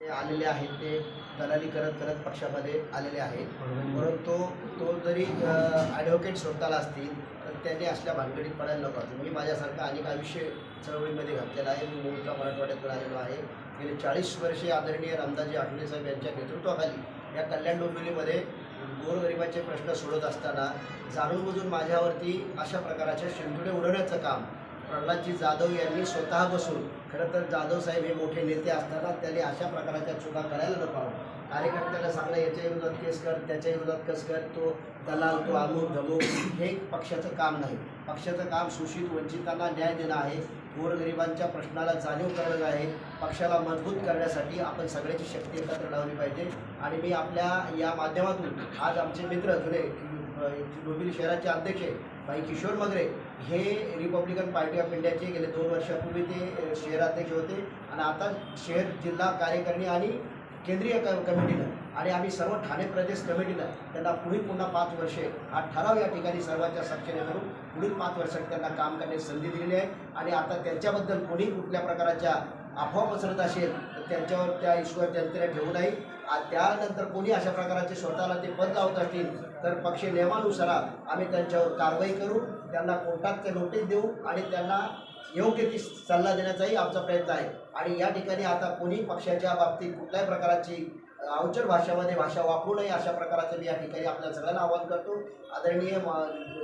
आलेले आहेत ते दलाली करत करत पक्षामध्ये आलेले आहेत. परंतु तो जरी ॲडव्होकेट स्वतःला असतील तर त्यांनी असल्या भानगडीत पडायला नको. मी माझ्यासारखं अनेक आयुष्य चळवळीमध्ये घातलेलं आहे. मी मूळचा मराठवाड्यातून आलेलो आहे. गेले 40 वर्षे आदरणीय रामदासजी आठवले साहेब यांच्या नेतृत्वाखाली या कल्याण डोंबिवलीमध्ये गोरगरिबाचे प्रश्न सोडत असताना जाणून बुजून माझ्यावरती अशा प्रकारच्या शेंडुळे उडवण्याचं काम प्रल्हादजी जाधव यांनी स्वतः बसून, खरं तर जाधव साहेब हे मोठे नेते असताना त्यांनी अशा प्रकारच्या चुका करायला नको. कार्यकर्त्याला सांगणं याच्या विरोधात केस कर, त्याच्या विरोधात केस कर, तो दलाल, तो अमुक धमुक, हे पक्षाचं काम नाही. पक्षाचं काम शोषित वंचितांना न्याय देणं आहे. गोरगरिबांच्या प्रश्नाला जाणीव करणं आहे. पक्षाला मजबूत करण्यासाठी आपण सगळ्याची शक्ती एकत्र लावली पाहिजे. आणि मी आपल्या या माध्यमातून आज आमचे मित्र जुने डोंबिवली शहराचे अध्यक्ष भाई किशोर मगरे हे रिपब्लिकन पार्टी ऑफ इंडियाचे गेले 2 वर्षापूर्वी ते शहराध्यक्ष होते आणि आता शहर जिल्हा कार्यकारिणी आणि केंद्रीय कमिटीनं आणि आम्ही सर्व ठाणे प्रदेश कमिटीनं त्यांना पुन्हा 5 वर्षे हा ठराव या ठिकाणी सर्वांच्या साक्षीने करून पुढील 5 वर्षात त्यांना काम करण्याची संधी दिलेली आहे. आणि आता त्यांच्याबद्दल कोणी कुठल्या प्रकारच्या अफवा पसरत असेल तर त्यांच्यावर त्या ईश्वर जनतेने ठेवू नये. त्यानंतर कोणी अशा प्रकारचे स्वतःला ते पद लावत असतील तर पक्ष नियमानुसार आम्ही त्यांच्यावर कारवाई करू, त्यांना कोर्टात नोटीस देऊ आणि त्यांना योग्य ती सल्ला देण्याचाही आमचा प्रयत्न आहे. आणि या ठिकाणी आता कोणी पक्षाच्या बाबतीत कुठल्याही प्रकारची अवचट भाषा वापरू नये अशा प्रकारचं मी या ठिकाणी आपल्या सगळ्यांना आवाहन करतो. आदरणीय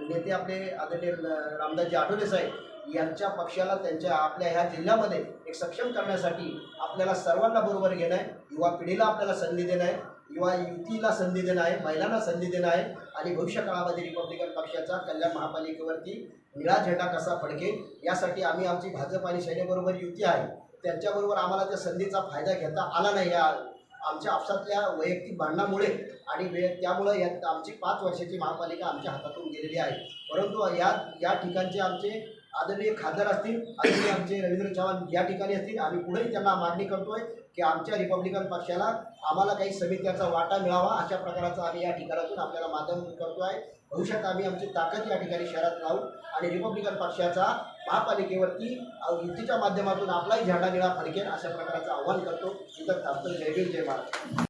नेते आपले आदरणीय रामदासजी आठवले साहेब यांच्या पक्षाला त्यांच्या आपल्या ह्या जिल्ह्यामध्ये एक सक्षम करण्यासाठी आपल्याला सर्वांना बरोबर घेणं आहे. युवा पिढीला आपल्याला संधी देणं आहे, युवा युवतीला संधी देणं आहे, महिलांना संधी देणं आहे. आणि भविष्य काळामध्ये रिपब्लिकन पक्षाचा कल्याण महापालिकेवरती निळा झेंडा कसा फडकेल यासाठी आम्ही आमची भाजप आणि सेनेबरोबर युती आहे. त्यांच्याबरोबर आम्हाला त्या संधीचा फायदा घेता आला नाही या आमच्या आपसातल्या वैयक्तिक भांडणामुळे आणि त्यामुळं यात आमची 5 वर्षाची महापालिका आमच्या हातातून गेलेली आहे. परंतु या ठिकाणचे आमचे आदरणीय खासदार असतील, आदरणीय आमचे रवींद्र चव्हाण या ठिकाणी असतील, आम्ही पुढेही त्यांना मागणी करतोय की आमच्या रिपब्लिकन पक्षाला आम्हाला काही समित्याचा वाटा मिळावा अशा प्रकारचं आम्ही या ठिकाणातून आपल्याला माध्यम करतो आहे. भविष्यात आम्ही आमची ताकद या ठिकाणी शहरात लावू आणि रिपब्लिकन पक्षाचा महापालिकेवरती युतीच्या माध्यमातून आपलाही झेंडा निळा फडकेल अशा प्रकारचं आव्हान करतो. इथं थांबतो. जय भीम, जय महाराष्ट्र.